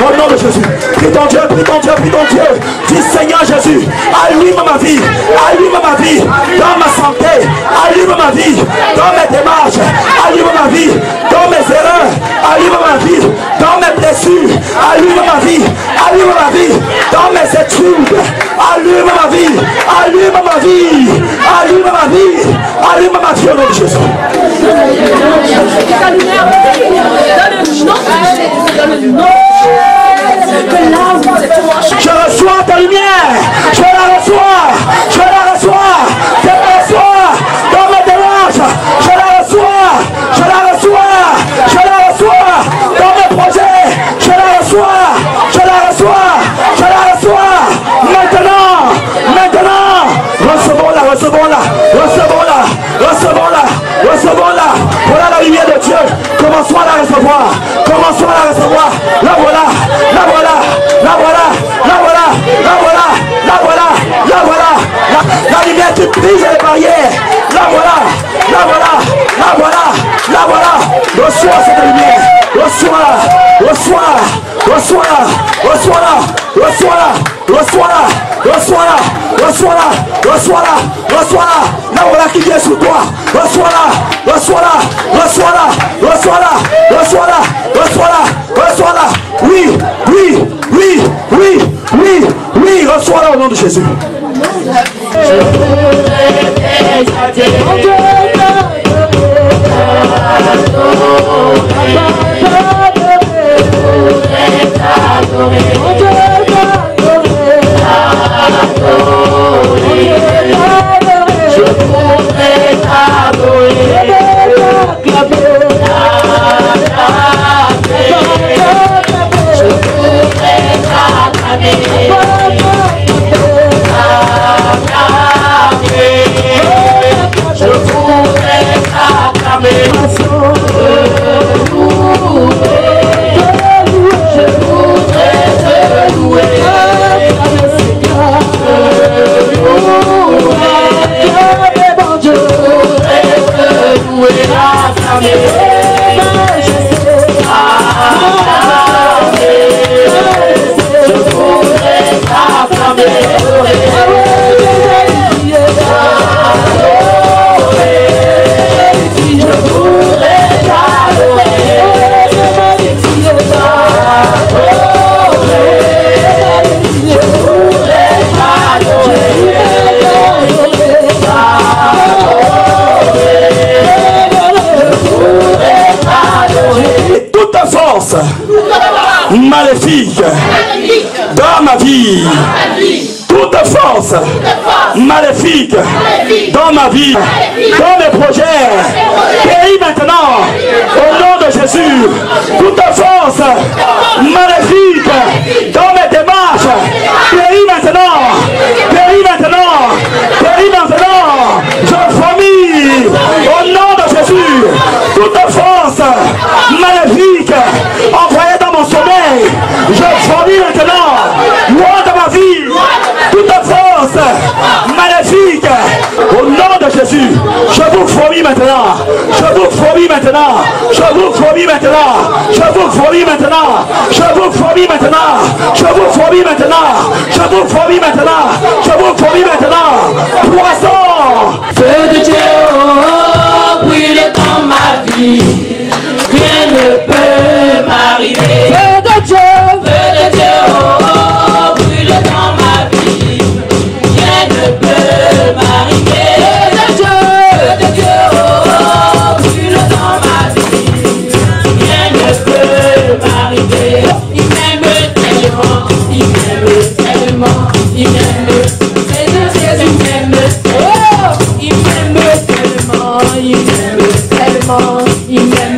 Au nom de Jésus, prie ton Dieu, prie ton Dieu, prie ton Dieu. Dis Seigneur Jésus, allume ma vie, allume ma vie dans ma santé, allume ma vie dans mes démarches, allume ma vie dans mes erreurs, allume ma vie dans mes blessures, allume ma vie dans mes études, allume ma vie, allume ma vie, allume ma vie, allume ma vie au nom de Jésus. Je reçois ta lumière, je la reçois, je la reçois, je la reçois dans mes démarches, je la reçois, je la reçois, je la reçois dans mes projets, je la reçois, je la reçois, je la reçois maintenant, maintenant, recevons-la, recevons-la, recevons-la, recevons-la, recevons-la, voilà la lumière de Dieu, commençons à la recevoir, commençons à la recevoir, la voilà, la voilà, la voilà, la voilà, la voilà, la voilà, la voilà, la lumière qui brise les barrières, la voilà, la voilà, la voilà, la voilà, reçois cette lumière, reçois-la, reçois-la, reçois-la, reçois-la, reçois-la, reçois-la, reçois-la, reçois-la, reçois-la, reçois-la, la voilà qui vient sur toi, reçois-la, reçois-la, reçois-la, reçois-la, reçois-la, reçois-la, reçois-la, oui, oui, oui, oui, oui, oui, reçois-la au nom de Jésus. Maléfique dans ma vie, toute force maléfique dans ma vie, dans mes projets, péris maintenant au nom de Jésus. Toute force maléfique dans mes démarches, péris maintenant, péris maintenant, péris maintenant. Je vomis au nom de Jésus. Toute force maléfique envoyée dans mon sommeil, je vomis maintenant, loin de ma vie, toute force maléfique, au nom de Jésus, je vous vomis maintenant, je vous vomis maintenant, je vous vomis maintenant, je vous vomis maintenant, je vous vomis maintenant, je vous vomis maintenant, je vous vomis maintenant, je vous vomis maintenant, poisson, feu de Dieu, oh, brûle dans ma vie, rien ne peut m'arriver. Feu de Dieu, oh, brûle dans ma vie, rien ne peut m'arriver. Feu de Dieu, oh, brûle dans ma vie, rien ne peut m'arriver. Il m'aime tellement, il m'aime tellement, il m'aime Jésus m'aime, oh, il m'aime tellement, il m'aime tellement, il m'aime.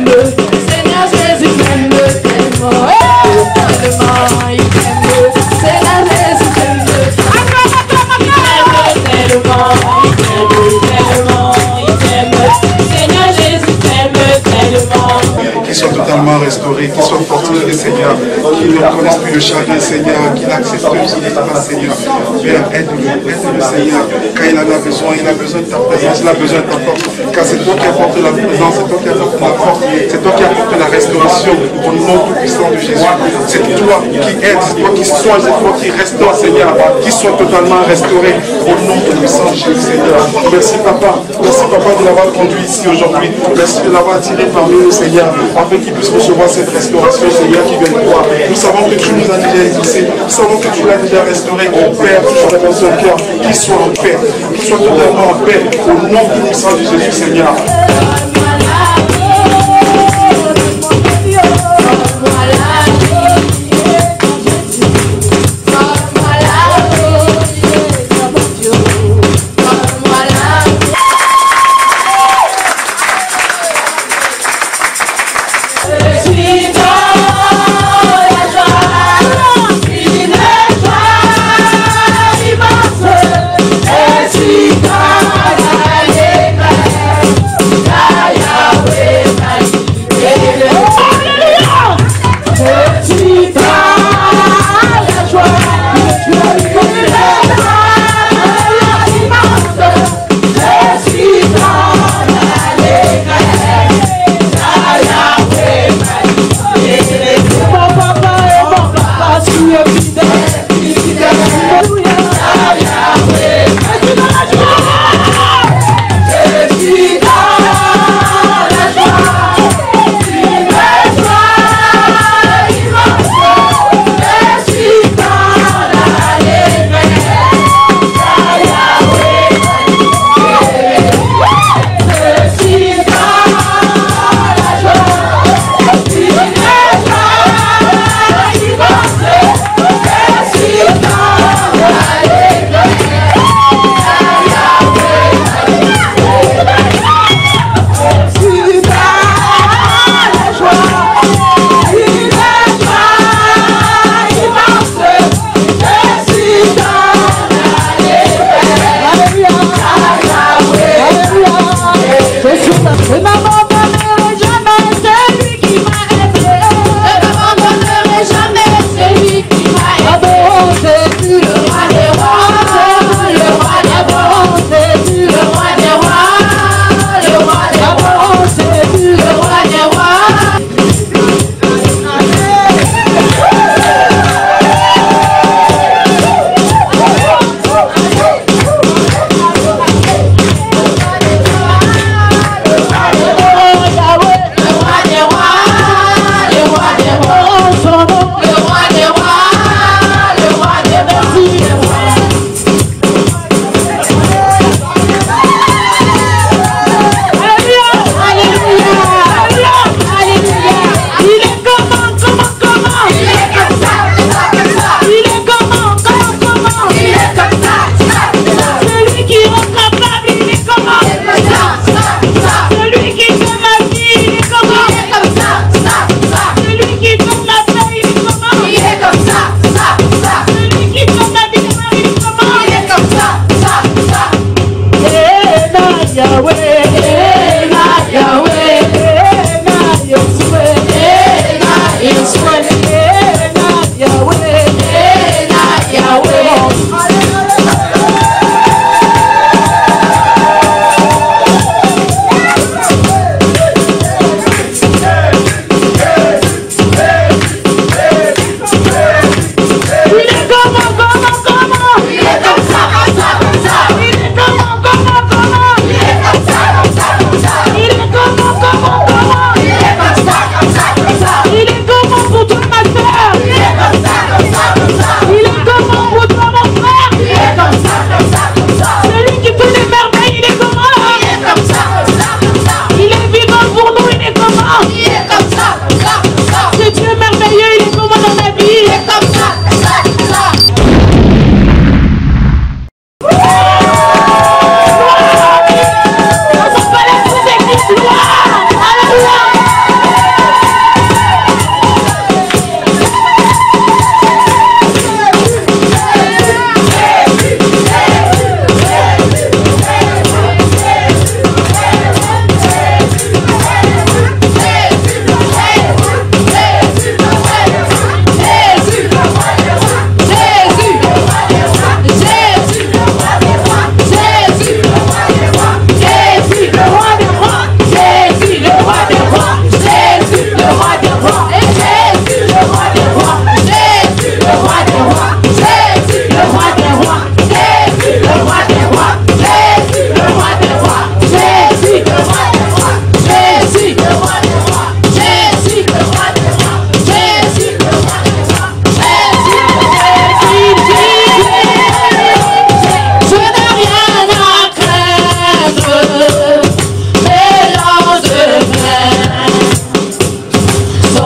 qu'ils soient totalement restaurés, qu'ils soient fortifiés, Seigneur, qu'ils ne connaissent plus le chagrin, Seigneur, qu'ils acceptent ce qui est pas, Seigneur. Père, aide-le, Seigneur, quand il en a besoin de ta présence, il a besoin de ta force, car c'est toi qui apportes la présence, c'est toi qui apportes la force, c'est toi qui apportes la restauration au nom tout puissant de Jésus. C'est toi qui aide, c'est toi qui soigne, c'est toi qui restaure, Seigneur, qui soit totalement restauré au nom tout puissant de Jésus, Seigneur. Merci Papa de l'avoir conduit ici aujourd'hui. Merci de l'avoir tiré parmi nous, Seigneur, afin qu'il puisse recevoir cette restauration, Seigneur, qui vient de toi. Nous savons que tu nous as déjà exaucé, nous savons que tu l'as déjà restauré. Père, toujours dans son cœur, qu'il soit en paix, qu'il soit totalement en paix, au nom tout puissant de Jésus, Seigneur. Hey!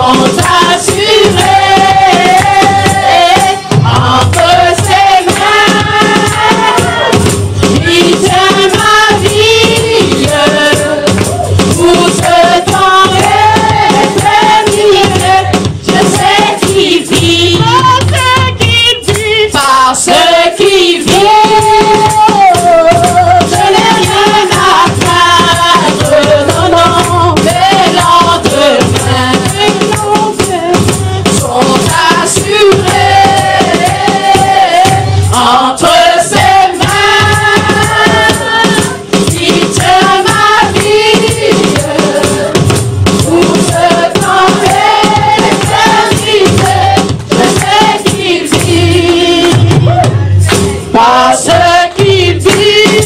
sont assurés entre ses mains. Il tient ma vie pour ce temps éternel. Je sais qu'il vit par ce qui vit. Je n'ai rien à craindre, non, non, les lendemains sont assurés entre ses mains. Il tient ma vie pour ce temps éternité. Je sais qu'il vit par ce qu'il vit.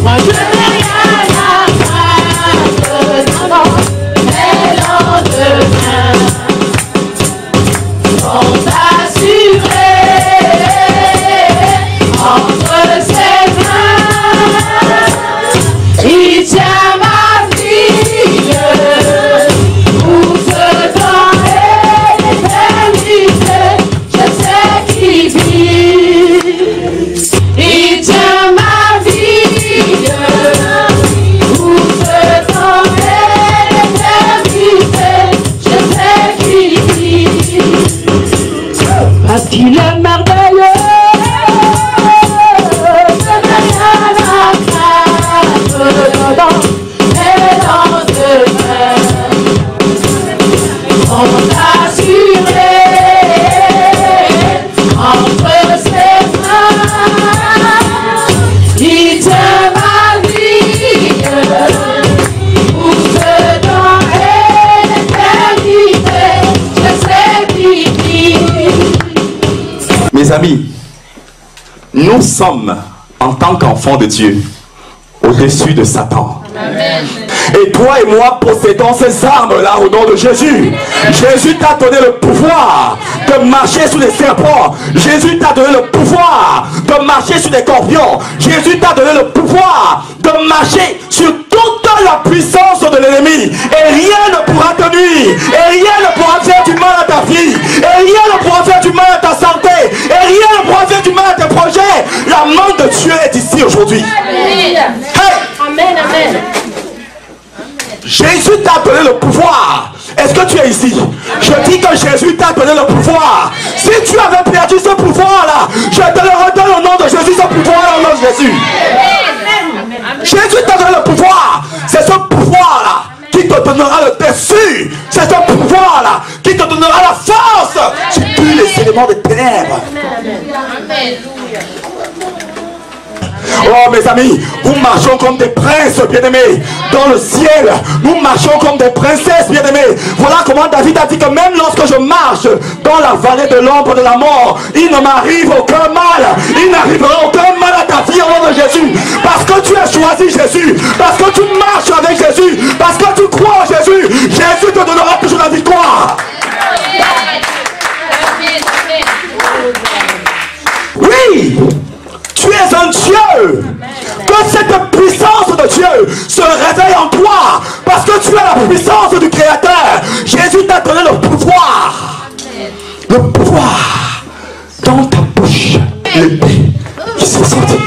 Moi je n'ai rien à craindre, non, non, les lendemains sont assurés entre ses mains. Il tient ma vie pour ce temps éternité. Je sais qu'il vit. Il tient ma vie pour ce temps éternité. Je sais qu'il vit. Parce qu'il est merveilleux. Je n'ai rien à craindre, dans les lendemains sont assurés entre ses mains. Il tient ma vie pour ce temps éternité. Je sais qu'il vit. Mes amis, nous sommes, en tant qu'enfants de Dieu, au-dessus de Satan. Amen. Et toi et moi possédons ces armes-là au nom de Jésus. Jésus t'a donné le pouvoir de marcher sur les serpents. Jésus t'a donné le pouvoir de marcher sur les scorpions. Jésus t'a donné le pouvoir de marcher sur toute la puissance de l'ennemi. Et rien ne pourra te nuire. Et rien ne pourra faire du mal à ta vie. Et rien ne pourra faire du mal à ta santé. Et rien ne pourra faire du mal à tes projets. La main de Dieu est ici aujourd'hui. Hey! Amen, amen. Jésus t'a donné le pouvoir. Est-ce que tu es ici? Je dis que Jésus t'a donné le pouvoir. Si tu avais perdu ce pouvoir-là, je te le redonne au nom de Jésus, ce pouvoir-là au nom de Jésus. Jésus t'a donné le pouvoir. C'est ce pouvoir-là qui te donnera le dessus. C'est ce pouvoir-là qui te donnera la force sur tous les éléments de ténèbres. Oh mes amis, nous marchons comme des princes bien-aimés dans le ciel. Nous marchons comme des princesses bien-aimées. Voilà comment David a dit que même lorsque je marche dans la vallée de l'ombre de la mort, il ne m'arrive aucun mal. Il n'arrivera aucun mal à ta vie au nom de Jésus. Parce que tu as choisi Jésus. Parce que tu marches avec Jésus. Parce que tu crois en Jésus. Jésus te donnera toujours la victoire. Oui, tu es un Dieu. Que cette puissance de Dieu se réveille en toi. Parce que tu as la puissance du Créateur. Jésus t'a donné le pouvoir. Le pouvoir dans ta bouche. L'épée qui s'est sortie.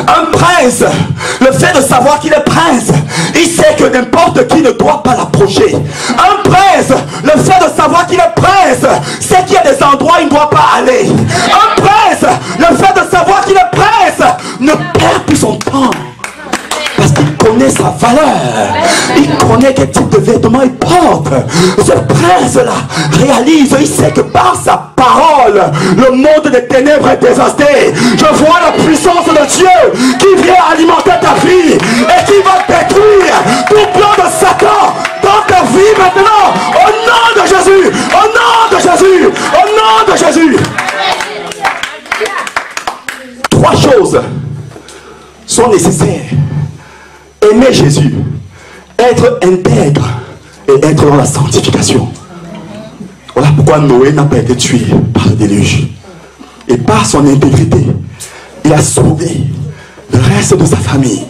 Un prince, le fait de savoir qu'il est prince, il sait que n'importe qui ne doit pas l'approcher. Un prince, le fait de savoir qu'il est prince, sait qu'il y a des endroits où il ne doit pas aller. Un prince, le fait de savoir qu'il est prince, ne perd plus son temps. Parce qu'il connaît sa valeur. Il connaît quel type de vêtements il porte. Ce prince-là réalise, il sait que par sa parole, le monde des ténèbres est dévasté. Je vois la puissance de Dieu qui vient alimenter ta vie et qui va détruire tout plan de Satan dans ta vie maintenant. Au nom de Jésus, au nom de Jésus, au nom de Jésus. Trois choses sont nécessaires. Aimer Jésus, être intègre et être dans la sanctification. Voilà pourquoi Noé n'a pas été tué par le déluge. Et par son intégrité, il a sauvé le reste de sa famille.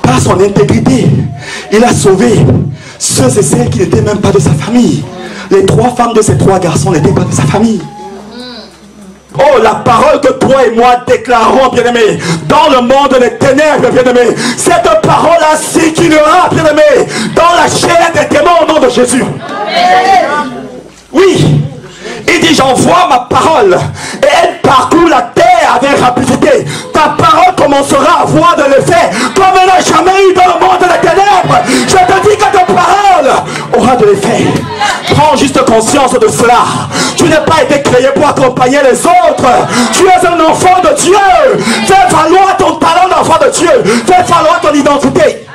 Par son intégrité, Il a sauvé ceux et celles qui n'étaient même pas de sa famille. Les 3 femmes de ces 3 garçons n'étaient pas de sa famille. Oh, la parole que toi et moi déclarons, bien-aimés, dans le monde des ténèbres, bien-aimés, cette parole-là circulera, bien-aimés, dans la chair des démons au nom de Jésus. Oui, il dit, j'envoie ma parole et elle parcourt la terre avec rapidité. Ta parole commencera à avoir de l'effet comme elle n'a jamais eu dans le monde des ténèbres. Je te dis que ta parole aura de l'effet. Prends juste conscience de cela. Tu n'as pas été créé pour accompagner les autres. Tu es un enfant de Dieu. Fais valoir ton talent d'enfant de Dieu. Fais valoir ton identité.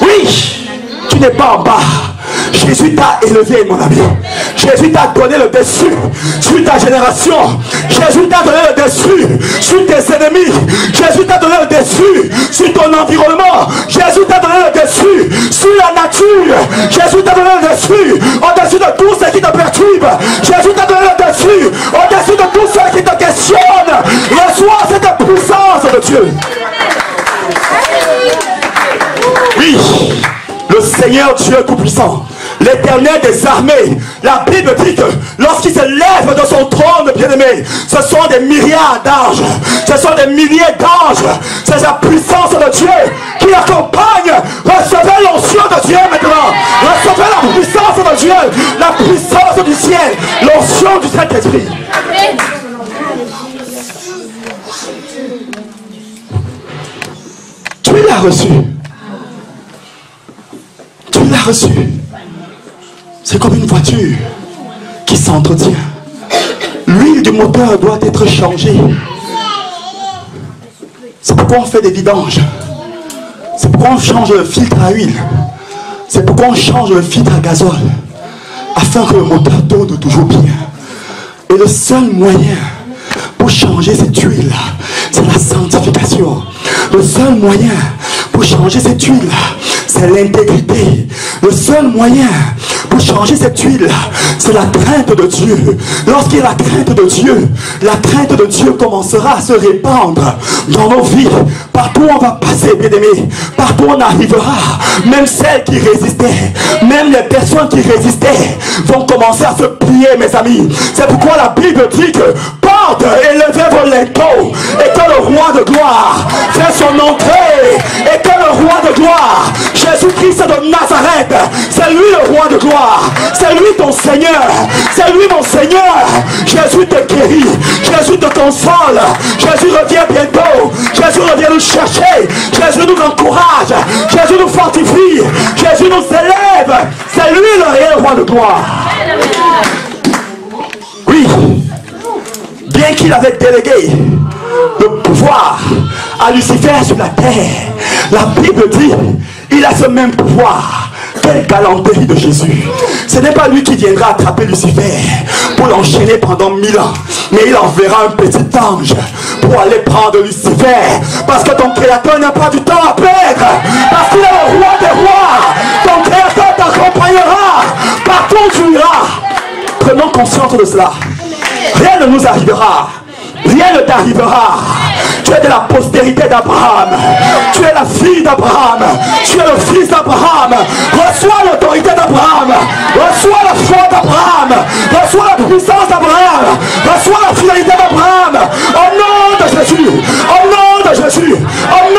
Oui, tu n'es pas en bas. Jésus t'a élevé, mon ami. Jésus t'a donné le dessus sur ta génération. Jésus t'a donné le dessus sur tes ennemis. Jésus t'a donné le dessus sur ton environnement. Jésus t'a donné le dessus sur la nature. Jésus t'a donné le dessus au-dessus de tout ce qui te perturbe. Jésus t'a donné le dessus au-dessus de tout ce qui te questionne. Reçois cette puissance de Dieu. Oui, le Seigneur Dieu Tout-Puissant, l'Éternel des armées, la Bible dit que lorsqu'il se lève de son trône, bien-aimé, ce sont des myriades d'anges, ce sont des milliers d'anges. C'est la puissance de Dieu qui l'accompagne. Recevez l'onction de Dieu maintenant. Recevez la puissance de Dieu, la puissance du ciel, l'onction du Saint-Esprit. Tu l'as reçu. Tu l'as reçu. C'est comme une voiture qui s'entretient. L'huile du moteur doit être changée. C'est pourquoi on fait des vidanges. C'est pourquoi on change le filtre à huile. C'est pourquoi on change le filtre à gazole. Afin que le moteur tourne toujours bien. Et le seul moyen pour changer cette huile-là, c'est la sanctification. Le seul moyen pour changer cette huile-là, c'est l'intégrité. Le seul moyen pour changer cette huile, c'est la crainte de Dieu. Lorsqu'il y a la crainte de Dieu commencera à se répandre dans nos vies. Partout où on va passer, bien-aimés, partout où on arrivera, même celles qui résistaient, même les personnes qui résistaient vont commencer à se plier, mes amis. C'est pourquoi la Bible dit que porte et levez vos linteaux et que le roi de gloire fait son entrée et que le roi de gloire, Jésus-Christ de Nazareth, c'est lui le roi de gloire, c'est lui ton Seigneur, c'est lui mon Seigneur. Jésus te guérit, Jésus te console, Jésus revient bientôt, Jésus revient nous chercher, Jésus nous encourage, Jésus nous fortifie, Jésus nous élève, c'est lui le réel roi de gloire. Oui, bien qu'il avait délégué le pouvoir à Lucifer sur la terre, la Bible dit il a ce même pouvoir. Quelle galanterie de Jésus. Ce n'est pas lui qui viendra attraper Lucifer pour l'enchaîner pendant 1000 ans, mais il enverra un petit ange pour aller prendre Lucifer, parce que ton créateur n'a pas du temps à perdre, parce qu'il est le roi des rois. Ton créateur t'accompagnera partout où tu iras. Prenons conscience de cela. Rien ne nous arrivera, rien ne t'arrivera. Tu es de la postérité d'Abraham, tu es la fille d'Abraham, tu es le fils d'Abraham. Reçois l'autorité d'Abraham, reçois la foi d'Abraham, reçois la puissance d'Abraham, reçois la fidélité d'Abraham. Au nom de Jésus, au nom de Jésus, au